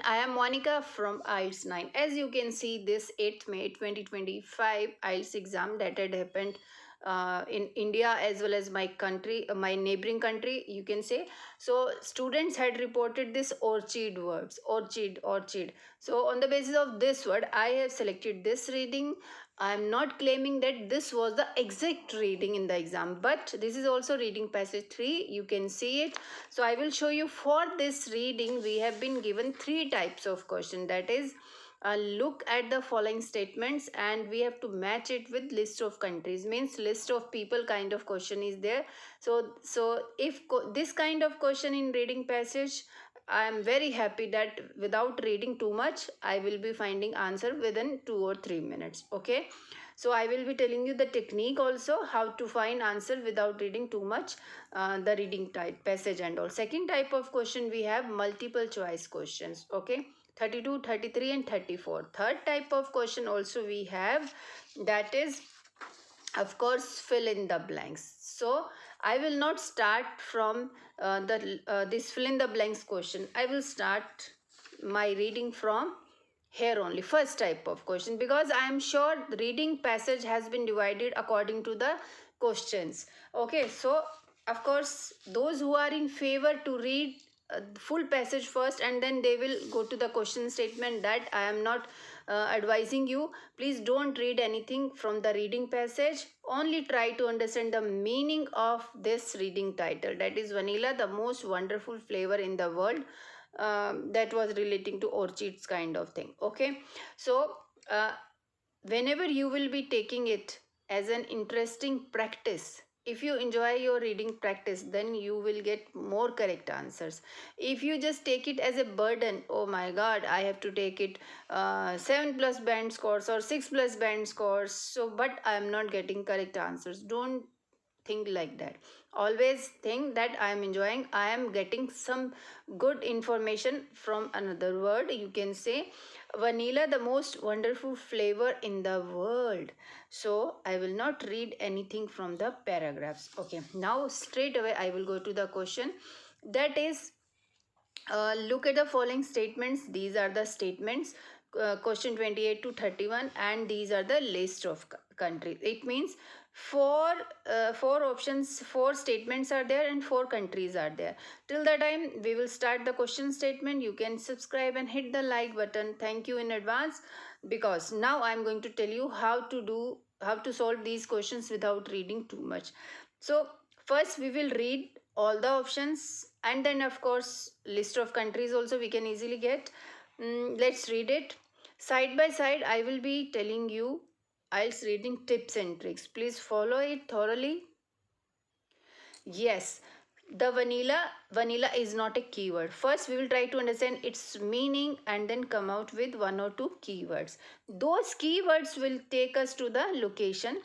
I am Monica from IELTS 9. As you can see, this 8th May 2025 IELTS exam that had happened in India as well as my country, my neighboring country, you can say. So students had reported this orchid words, orchid. So on the basis of this word, I have selected this reading. I am not claiming that this was the exact reading in the exam, but this is also reading passage 3. You can see it. So I will show you. For this reading, we have been given 3 types of question. That is, look at the following statements and we have to match it with list of countries, means list of people kind of question is there. So if this kind of question in reading passage, I am very happy that without reading too much, I will be finding answer within 2 or 3 minutes. Okay. So I will be telling you the technique also, how to find answer without reading too much, the reading type, passage and all. Second type of question, we have multiple choice questions. Okay. 32, 33 and 34. Third type of question also we have, that is, of course, fill in the blanks. So I will not start from this fill in the blanks question. I will start my reading from here only, first type of question, because I am sure the reading passage has been divided according to the questions. Okay, so of course those who are in favor to read full passage first and then they will go to the question statement, that I am not advising you. Please don't read anything from the reading passage, only try to understand the meaning of this reading title, that is vanilla, the most wonderful flavor in the world. That was relating to orchids kind of thing. Okay, so whenever you will be taking it as an interesting practice, if you enjoy your reading practice, then you will get more correct answers. If you just take it as a burden, oh my god, I have to take it 7 plus band scores or 6 plus band scores, so but I am not getting correct answers, don't think like that. Always think that I am enjoying, I am getting some good information from another word. You can say vanilla, the most wonderful flavor in the world. So I will not read anything from the paragraphs. Okay, now straight away I will go to the question, that is, look at the following statements. These are the statements, question 28 to 31, and these are the list of countries. It means four options, 4 statements are there and 4 countries are there. Till the time we will start the question statement, you can subscribe and hit the like button. Thank you in advance, because now I am going to tell you how to solve these questions without reading too much. So first we will read all the options, and then of course list of countries also we can easily get. Let's read it side by side. I will be telling you IELTS reading tips and tricks. Please follow it thoroughly. Yes, the vanilla is not a keyword. First we will try to understand its meaning and then come out with 1 or 2 keywords. Those keywords will take us to the location.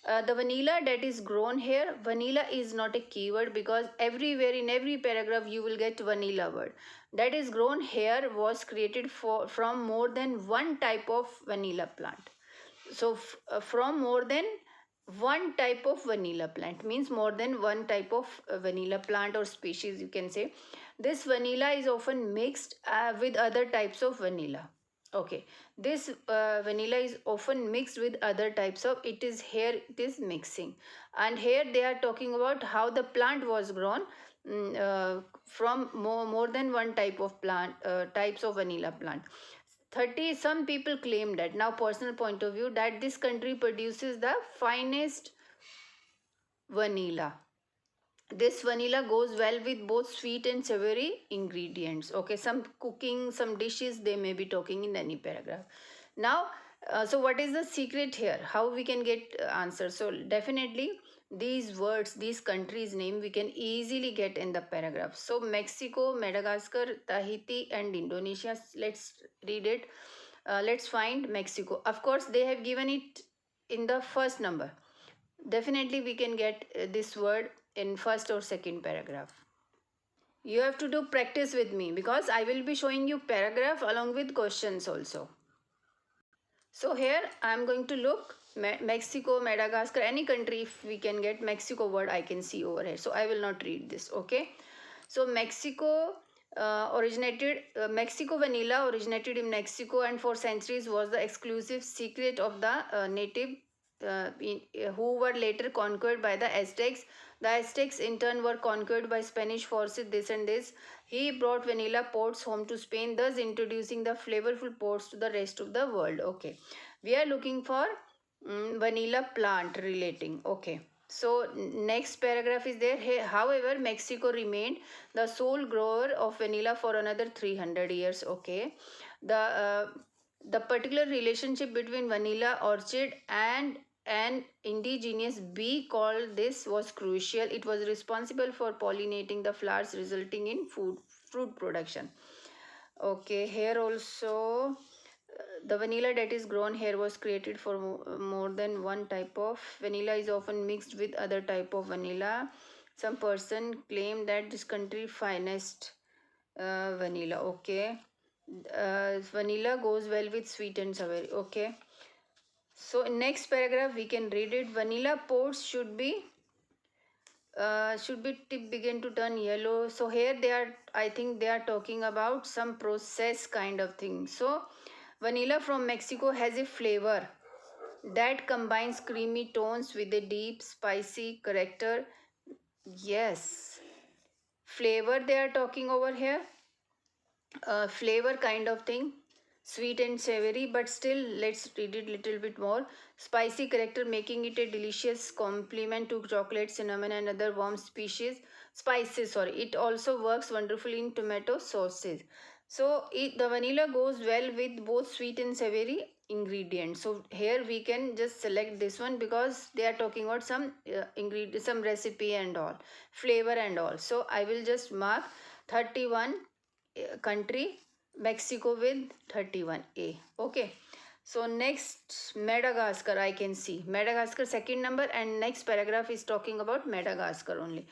The vanilla that is grown here, vanilla is not a keyword, because everywhere in every paragraph you will get vanilla word. That is grown here was created from more than one type of vanilla plant. So from more than one type of vanilla plant, means more than one type of vanilla plant or species, you can say. This vanilla is often mixed with other types of vanilla. Okay, this vanilla is often mixed with other types of, it is here, it is mixing, and here they are talking about how the plant was grown from more than one type of plant, types of vanilla plant. 30, some people claim that, now personal point of view, that this country produces the finest vanilla. This vanilla goes well with both sweet and savory ingredients. Okay, some cooking, some dishes they may be talking in any paragraph. Now so what is the secret here, how we can get answer? So definitely these words, these countries name we can easily get in the paragraph. So Mexico, Madagascar, Tahiti and Indonesia. Let's read it. Let's find Mexico. Of course they have given it in the first number. Definitely we can get this word in first or second paragraph. You have to do practice with me, because I will be showing you paragraph along with questions also. So here I am going to look Mexico, Madagascar, any country, if we can get Mexico word I can see over here. So I will not read this. Okay. So Mexico, Mexico vanilla originated in Mexico and for centuries was the exclusive secret of the native who were later conquered by the Aztecs. The Aztecs in turn were conquered by Spanish forces this and this. He brought vanilla pods home to Spain, thus introducing the flavorful pods to the rest of the world. Okay, we are looking for vanilla plant relating. Okay, so next paragraph is there. However, Mexico remained the sole grower of vanilla for another 300 years. Okay, the particular relationship between vanilla orchid and an indigenous bee called this was crucial. It was responsible for pollinating the flowers, resulting in fruit production. Okay, here also the vanilla that is grown here was created for more than one type of vanilla is often mixed with other type of vanilla. Some person claim that this country finest vanilla. Okay, vanilla goes well with sweet and sour. Okay, so in next paragraph we can read it. Vanilla pods should be tip begin to turn yellow. So here they are, I think they are talking about some process kind of thing. So vanilla from Mexico has a flavor that combines creamy tones with a deep spicy character. Yes, flavor they are talking over here, flavor kind of thing, sweet and savory, but still let's read it little bit more. Spicy character making it a delicious complement to chocolate, cinnamon and other warm spices. Sorry, it also works wonderfully in tomato sauces. So the vanilla goes well with both sweet and savory ingredients. So here we can just select this one because they are talking about some ingredient, some recipe and all, flavor and all. So I will just mark 31 country, Mexico with 31A. Okay, so next Madagascar, I can see Madagascar second number, and next paragraph is talking about Madagascar only.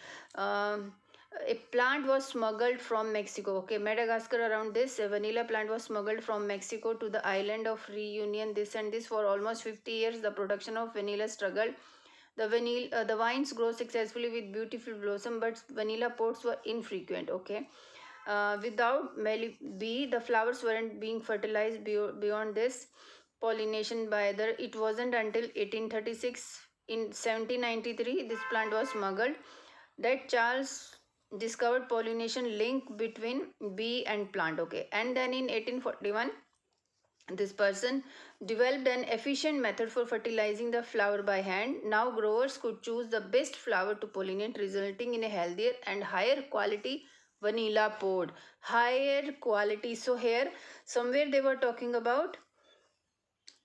A plant was smuggled from Mexico. Okay, Madagascar, around this a vanilla plant was smuggled from Mexico to the island of Reunion. This and this for almost 50 years the production of vanilla struggled. The vines grow successfully with beautiful blossom, but vanilla pods were infrequent. Okay, without bee, the flowers weren't being fertilized beyond this pollination by other. It wasn't until 1836, in 1793, this plant was smuggled, that Charles discovered pollination link between bee and plant. Okay, and then in 1841, this person developed an efficient method for fertilizing the flower by hand. Now growers could choose the best flower to pollinate, resulting in a healthier and higher quality vanilla pod. Higher quality. So here somewhere they were talking about,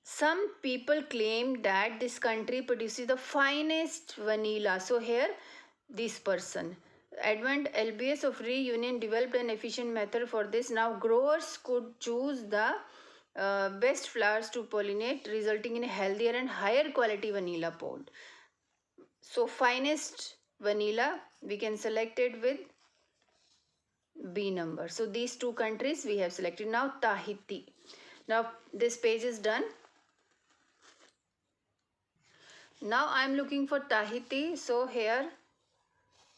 some people claim that this country produces the finest vanilla. So here this person, Edmund Elbius of Reunion, developed an efficient method for this. Now growers could choose the best flowers to pollinate, resulting in a healthier and higher quality vanilla pod. So finest vanilla we can select it with B number. So these two countries we have selected. Now Tahiti. Now this page is done. Now I am looking for Tahiti. So here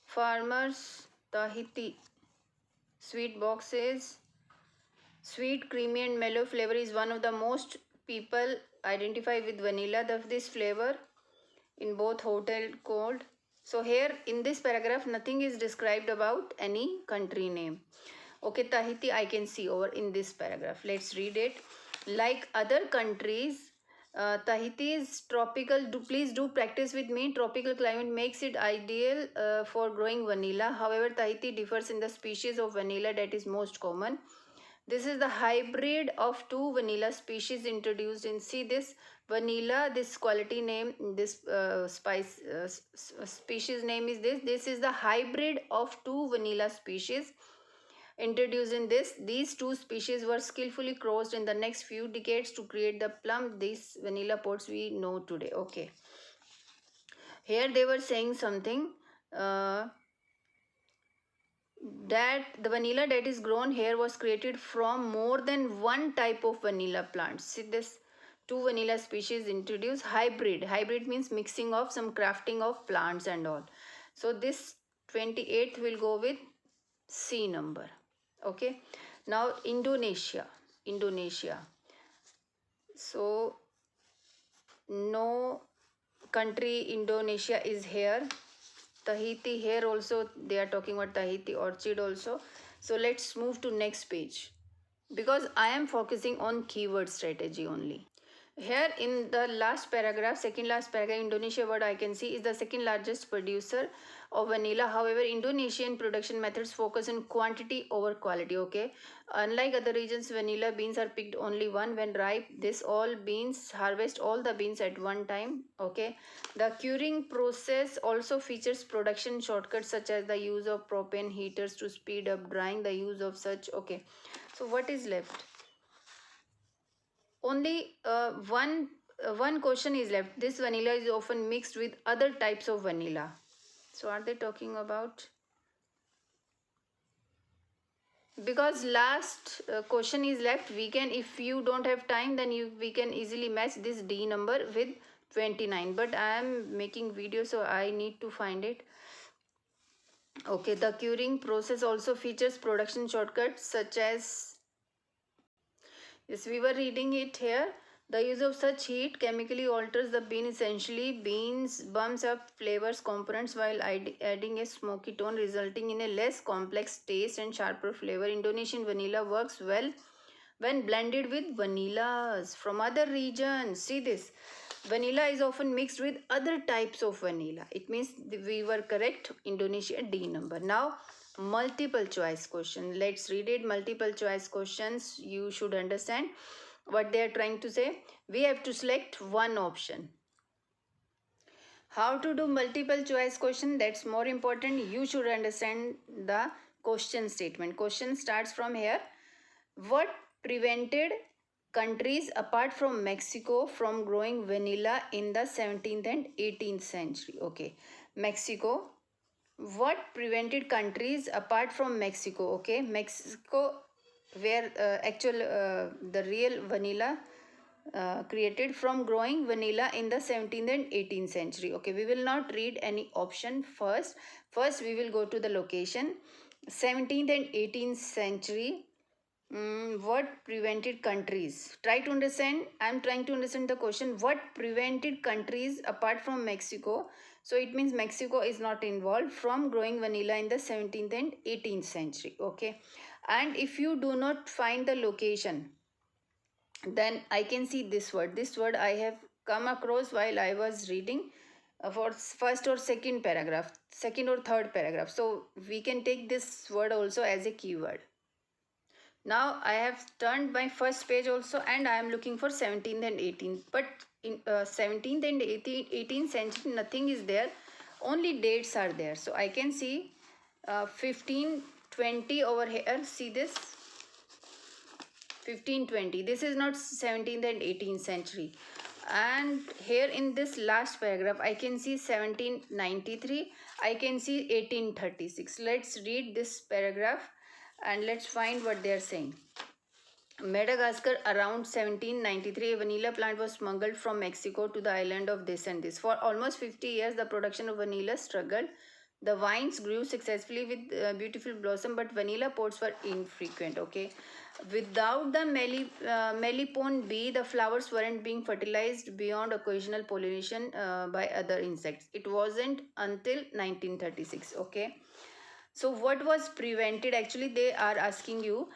farmers Tahiti, sweet boxes. Sweet, creamy and mellow flavor is one of the most people identify with vanilla. This flavor in both hot and cold. So here in this paragraph nothing is described about any country name. Okay, Tahiti I can see over in this paragraph. Let's read it. Like other countries, Tahiti is tropical. Please do practice with me. Tropical climate makes it ideal for growing vanilla. However, Tahiti differs in the species of vanilla that is most common. This is the hybrid of two vanilla species introduced in, see this vanilla, this quality name, this species name is this. This is the hybrid of two vanilla species introduced in this. These two species were skillfully crossed in the next few decades to create the plum, these vanilla pods we know today. Okay. Here they were saying something. That the vanilla that is grown here was created from more than one type of vanilla plants. See this, two vanilla species introduced. Hybrid means mixing of some crafting of plants and all. So this 28th will go with C number. Okay, now Indonesia. So no country Indonesia is here. Tahiti here also, they are talking about Tahiti orchid also. So let's move to next page, because I am focusing on keyword strategy only. Here in the last paragraph, second last paragraph, Indonesia, what I can see is the second largest producer of vanilla. However, Indonesian production methods focus on quantity over quality. Okay, unlike other regions, vanilla beans are picked only one when ripe. This all beans harvest all the beans at one time. Okay, the curing process also features production shortcuts such as the use of propane heaters to speed up drying. The use of such. Okay, so what is left? Only one question is left. This vanilla is often mixed with other types of vanilla. So are they talking about? Because last question is left, we can, if you don't have time, then we can easily match this D number with 29. But I am making video, so I need to find it. Okay, the curing process also features production shortcuts such as, yes, we were reading it here. The use of such heat chemically alters the bean. Essentially, beans bumps up flavors components while adding a smoky tone, resulting in a less complex taste and sharper flavor. Indonesian vanilla works well when blended with vanillas from other regions. See this. Vanilla is often mixed with other types of vanilla. It means we were correct. Indonesia D number. Now multiple choice question. Let's read it. Multiple choice questions. You should understand what they are trying to say. We have to select one option. How to do multiple choice question? That's more important. You should understand the question statement. Question starts from here. What prevented countries apart from Mexico from growing vanilla in the 17th and 18th century? Okay, Mexico. What prevented countries apart from Mexico? Okay, Mexico, where the real vanilla created, from growing vanilla in the 17th and 18th century. Okay, we will not read any option first. First, we will go to the location. 17th and 18th century. What prevented countries? Try to understand. I'm trying to understand the question. What prevented countries apart from Mexico? So it means Mexico is not involved, from growing vanilla in the 17th and 18th century. Okay. And if you do not find the location, then I can see this word. This word I have come across while I was reading for first or second paragraph, second or third paragraph. So we can take this word also as a keyword. Now I have turned my first page also, and I am looking for 17th and 18th. But in 17th and 18th century, nothing is there. Only dates are there. So I can see 1520 over here. See this? 1520. This is not 17th and 18th century. And here in this last paragraph, I can see 1793. I can see 1836. Let's read this paragraph and let's find what they are saying. Madagascar, around 1793, a vanilla plant was smuggled from Mexico to the island of this and this. For almost 50 years, the production of vanilla struggled. The vines grew successfully with beautiful blossom, but vanilla pods were infrequent. Okay, without the melipone bee, the flowers weren't being fertilized beyond occasional pollination by other insects. It wasn't until 1936. Okay, so what was prevented? Actually, they are asking you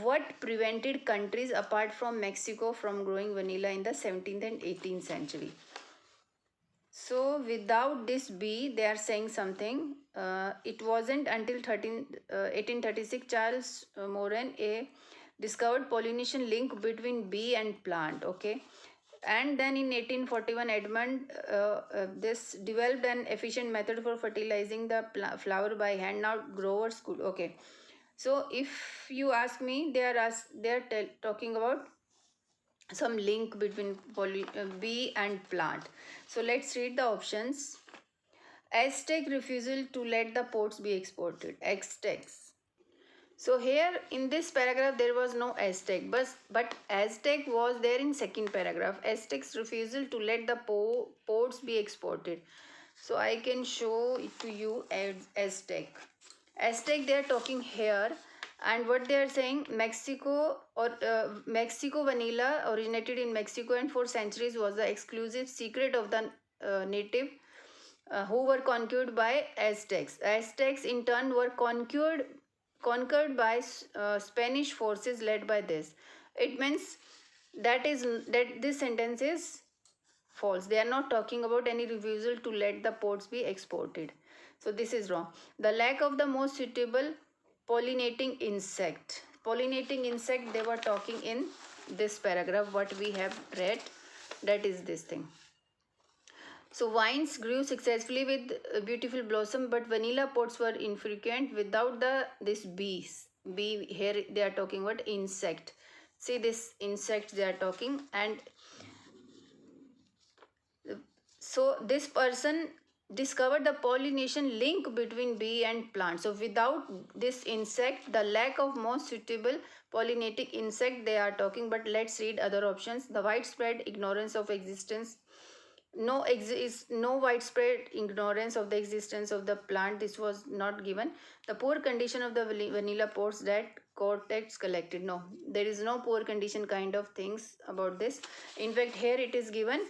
what prevented countries apart from Mexico from growing vanilla in the 17th and 18th century. So without this bee, they are saying something. It wasn't until 1836 Charles Moran discovered pollination link between bee and plant. Okay, and then in 1841 Edmund this developed an efficient method for fertilizing the flower by hand. Now growers could. Okay, so if you ask me, they are talking about some link between bee and plant. So let's read the options. Aztec refusal to let the pods be exported. Aztecs. So here in this paragraph there was no Aztec, but Aztec was there in second paragraph. Aztecs refusal to let the pods be exported. So I can show it to you as Aztec. Aztec they are talking here. And what they are saying, Mexico vanilla originated in Mexico and for centuries was the exclusive secret of the native who were conquered by Aztecs. Aztecs in turn were conquered by Spanish forces led by this. It means that this sentence is false. They are not talking about any refusal to let the pods be exported. So this is wrong. The lack of the most suitable pollinating insect. Pollinating insect they were talking in this paragraph what we have read, that is this thing. So vines grew successfully with beautiful blossom, but vanilla pods were infrequent without this bees. Bee here they are talking about insect. See this insect they are talking, and so this person discovered the pollination link between bee and plant. So without this insect, the lack of most suitable pollinating insect they are talking. But let's read other options. The widespread ignorance of existence. No widespread ignorance of the existence of the plant. This was not given. The poor condition of the vanilla pods that cortex collected. No, there is no poor condition kind of things about this. In fact, here it is given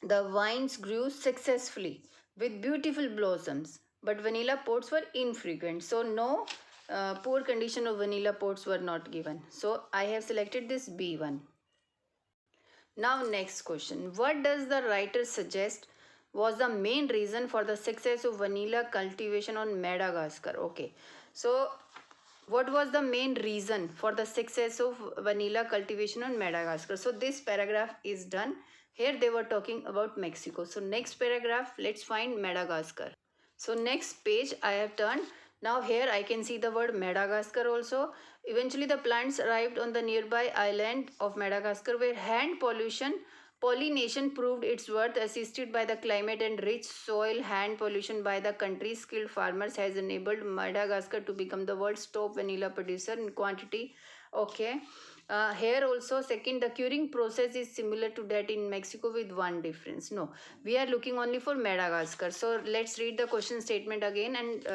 the vines grew successfully with beautiful blossoms, but vanilla pods were infrequent. So no poor condition of vanilla pods were not given. So I have selected this B1. Now next question. What does the writer suggest was the main reason for the success of vanilla cultivation on Madagascar? Okay. So what was the main reason for the success of vanilla cultivation on Madagascar? So this paragraph is done. Here they were talking about Mexico. So next paragraph, let's find Madagascar. So next page I have turned. Now here I can see the word Madagascar also. Eventually the plants arrived on the nearby island of Madagascar where pollination proved its worth. Assisted by the climate and rich soil, hand pollution by the country's skilled farmers has enabled Madagascar to become the world's top vanilla producer in quantity. Okay. Here also second, the curing process is similar to that in Mexico with one difference. No, we are looking only for Madagascar. So let's read the question statement again, and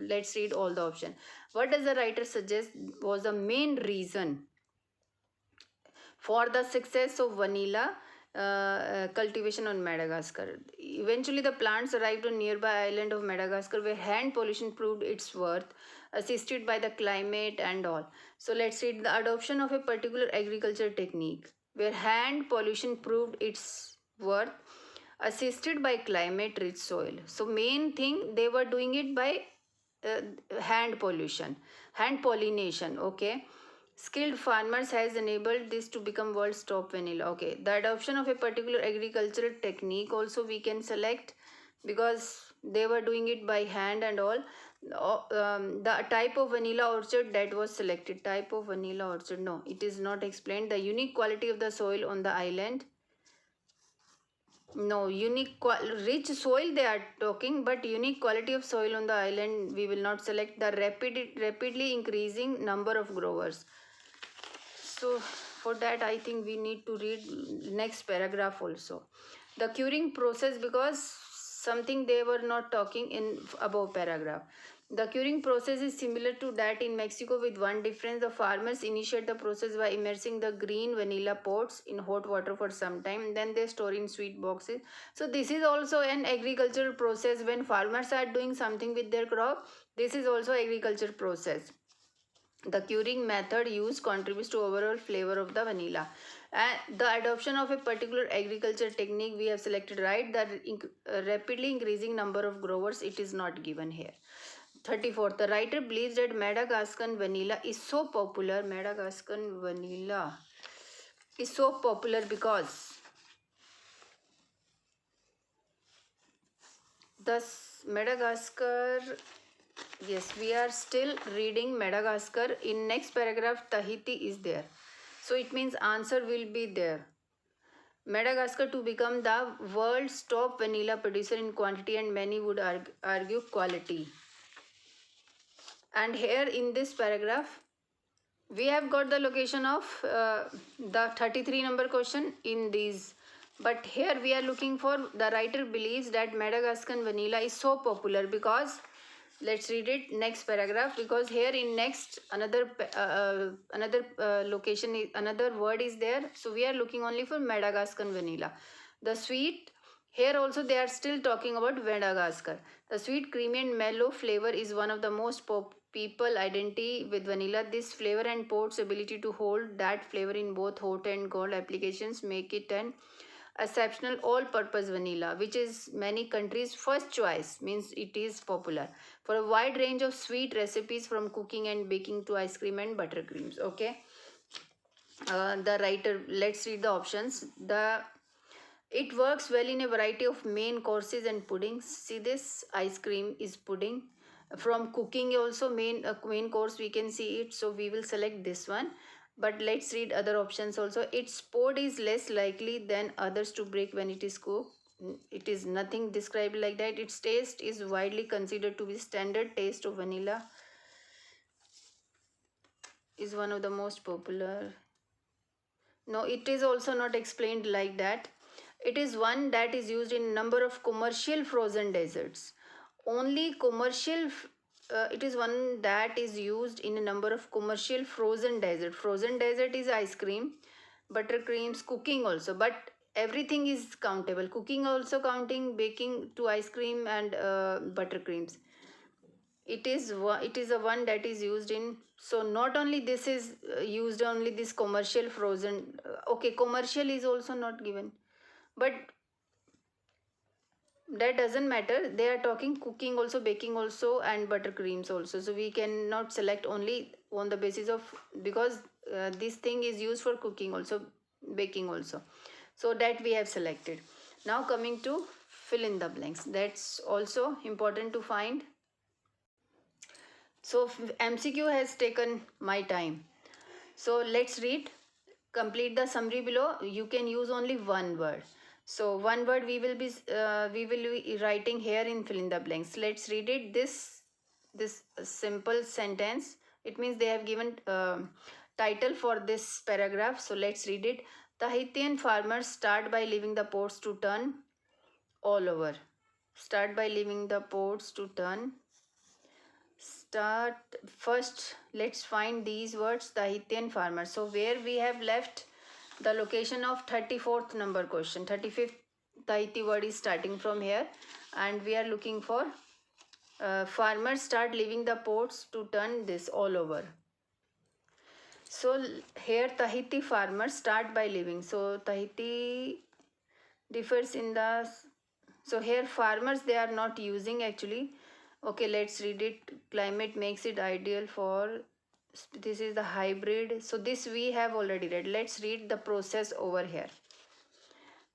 let's read all the option. What does the writer suggest was the main reason for the success of vanilla cultivation on Madagascar? Eventually, the plants arrived on nearby island of Madagascar where hand pollution proved its worth, assisted by the climate and all. So let's read the adoption of a particular agriculture technique where hand pollution proved its worth, assisted by climate rich soil. So main thing they were doing it by hand pollination. Okay. Skilled farmers has enabled this to become world's top vanilla. Okay, the adoption of a particular agricultural technique also we can select because they were doing it by hand and all. The type of vanilla orchard that was selected. Type of vanilla orchard. No, it is not explained. The unique quality of the soil on the island. No, rich soil they are talking, but unique quality of soil on the island we will not select. The rapidly increasing number of growers. So for that I think we need to read next paragraph also. The curing process, because something they were not talking in above paragraph. The curing process is similar to that in Mexico with one difference. The farmers initiate the process by immersing the green vanilla pods in hot water for some time. Then they store in sweet boxes. So this is also an agricultural process. When farmers are doing something with their crop, this is also agriculture process. The curing method used contributes to overall flavor of the vanilla. And the adoption of a particular agriculture technique we have selected right. The rapidly increasing number of growers, it is not given here. 34th, the writer believes that Madagascar vanilla is so popular. Madagascar vanilla is so popular because thus Madagascar. Yes, we are still reading Madagascar. In next paragraph, Tahiti is there. So it means answer will be there. Madagascar to become the world's top vanilla producer in quantity, and many would argue quality. And here in this paragraph, we have got the location of the 33 number question in these. But here we are looking for, the writer believes that Madagascar vanilla is so popular because Let's read it next paragraph, because here in next another location is, another word is there, so we are looking only for Madagascar vanilla. The sweet, here also they are still talking about Madagascar. The sweet, creamy and mellow flavor is one of the most people identity with vanilla. This flavor and port's ability to hold that flavor in both hot and cold applications make it an exceptional all-purpose vanilla, which is many countries' first choice, means it is popular for a wide range of sweet recipes from cooking and baking to ice cream and buttercreams. Okay, the writer. Let's read the options. The It works well in a variety of main courses and puddings. See this ice cream is pudding. From cooking also main course we can see it. So we will select this one. But let's read other options also. Its pod is less likely than others to break when it is cooked. It is nothing described like that. Its taste is widely considered to be standard taste of vanilla. Is one of the most popular. No, it is also not explained like that. It is one that is used in a number of commercial frozen desserts. Only it is one that is used in a number of commercial frozen dessert. Frozen dessert is ice cream, buttercreams, cooking also. But everything is countable. Cooking also counting, baking to ice cream and buttercreams. It is a one that is used in, so not only this is used only this commercial frozen, okay, commercial is also not given, but that doesn't matter. They are talking cooking also, baking also and buttercreams also, so we cannot select only on the basis of, because this thing is used for cooking also, baking also, so that we have selected. Now coming to fill in the blanks, that's also important to find. So MCQ has taken my time. So let's read. Complete the summary below. You can use only one word. So one word we will be writing here in fill in the blanks. Let's read it. This simple sentence. It means they have given title for this paragraph. So let's read it. Tahitian farmers start by leaving the pots to turn all over. Start by leaving the pots to turn. Start first. Let's find these words. Tahitian farmer. So where we have left the location of 34th number question. 35th Tahiti word is starting from here, and we are looking for farmers start leaving the ports to turn this all over. So here Tahiti farmers start by leaving. So Tahiti differs in the, so here farmers they are not using actually. Okay, let's read it. Climate makes it ideal for, this is the hybrid, so this we have already read. Let's read the process over here.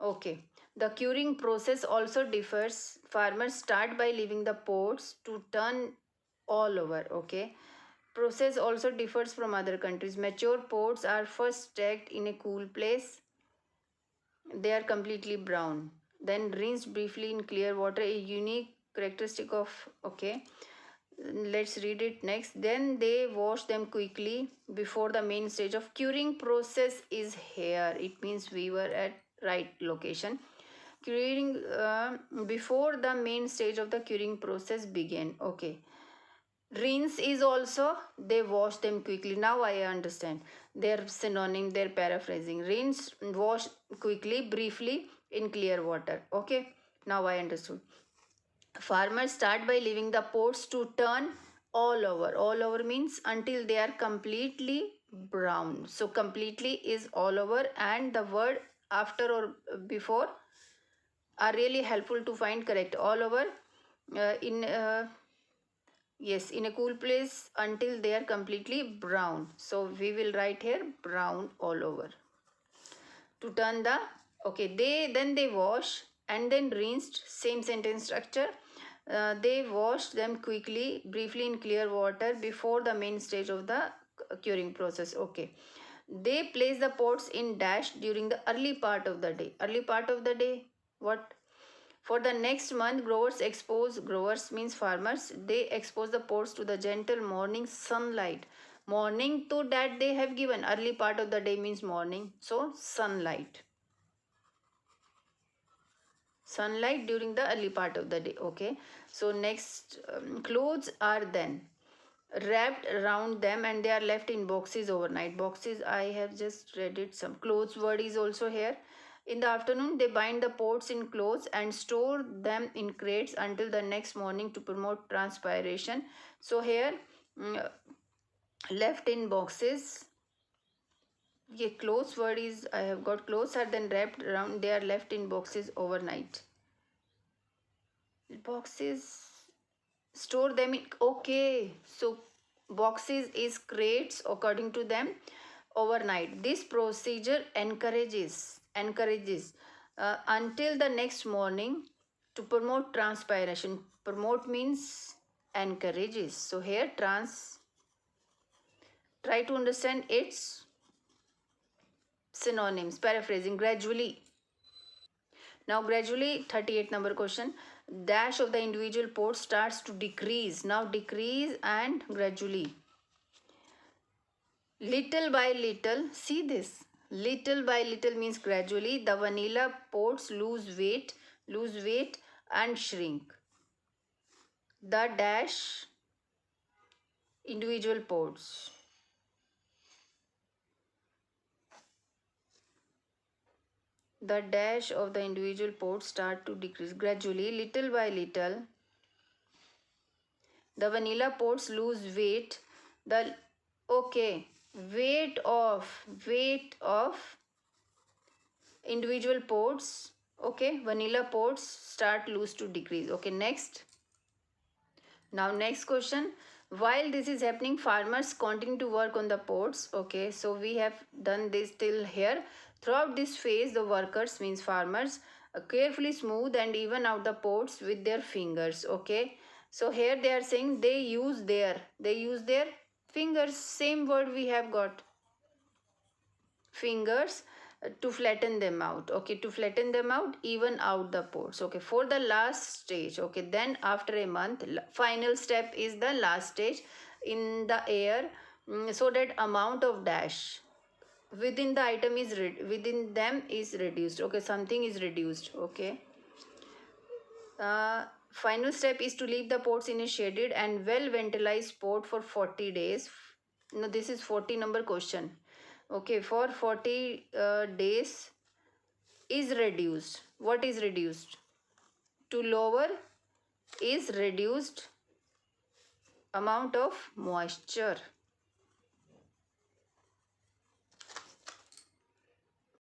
Okay, the curing process also differs. Farmers start by leaving the pots to turn all over. Okay, process also differs from other countries. Mature pots are first stacked in a cool place. They are completely brown, then rinsed briefly in clear water, a unique characteristic of, okay, let's read it next. Then they wash them quickly before the main stage of curing process is here. It means we were at right location. Curing before the main stage of the curing process begin. Okay, rinse is also they wash them quickly. Now I understand their synonym, their paraphrasing. Rinse, wash quickly, briefly in clear water. Okay, now I understood. Farmers start by leaving the pots to turn all over. All over means until they are completely brown. So completely is all over, and the word after or before are really helpful to find correct. All over in yes, in a cool place until they are completely brown. So we will write here brown all over. To turn the, okay, they wash and then rinsed, same sentence structure. They washed them quickly, briefly in clear water before the main stage of the curing process. Okay. They place the pots in dash during the early part of the day. Early part of the day, what? For the next month, growers means farmers, they expose the pots to the gentle morning sunlight. Morning to that they have given. Early part of the day means morning. So sunlight. sunlight during the early part of the day. Okay, so next, clothes are then wrapped around them and they are left in boxes overnight. Boxes, I have just read it. Some clothes word is also here. In the afternoon, they bind the pots in clothes and store them in crates until the next morning to promote transpiration. So here, mm, left in boxes. Yeah, clothes word is, I have got clothes are then wrapped around, they are left in boxes overnight. Boxes, store them in, okay, so boxes is crates according to them overnight. This procedure encourages until the next morning to promote transpiration. Promote means encourages, so here try to understand its synonyms. Paraphrasing, gradually. Now gradually, 38 number question, dash of the individual port starts to decrease. Now decrease and gradually. Little by little, see this. Little by little means gradually the vanilla pods lose weight and shrink. The dash individual pods. The dash of the individual pods start to decrease gradually, little by little. The vanilla pods lose weight. The okay, weight of individual pods. Okay, vanilla pods start lose to decrease. Okay, next. Now next question. While this is happening, farmers continue to work on the pods. Okay, so we have done this till here. Throughout this phase, the workers means farmers carefully smooth and even out the pods with their fingers. Okay, so here they are saying they use their fingers. Same word we have got, fingers, to flatten them out. Okay, to flatten them out, even out the pores. Okay, for the last stage. Okay, then after a month, final step is the last stage in the air, so that amount of dash within the item is within them is reduced. Okay, something is reduced. Okay, final step is to leave the pots in a shaded and well ventilized pot for 40 days. No, this is 40 number question. Okay, for 40 days is reduced. What is reduced? To lower is reduced amount of moisture.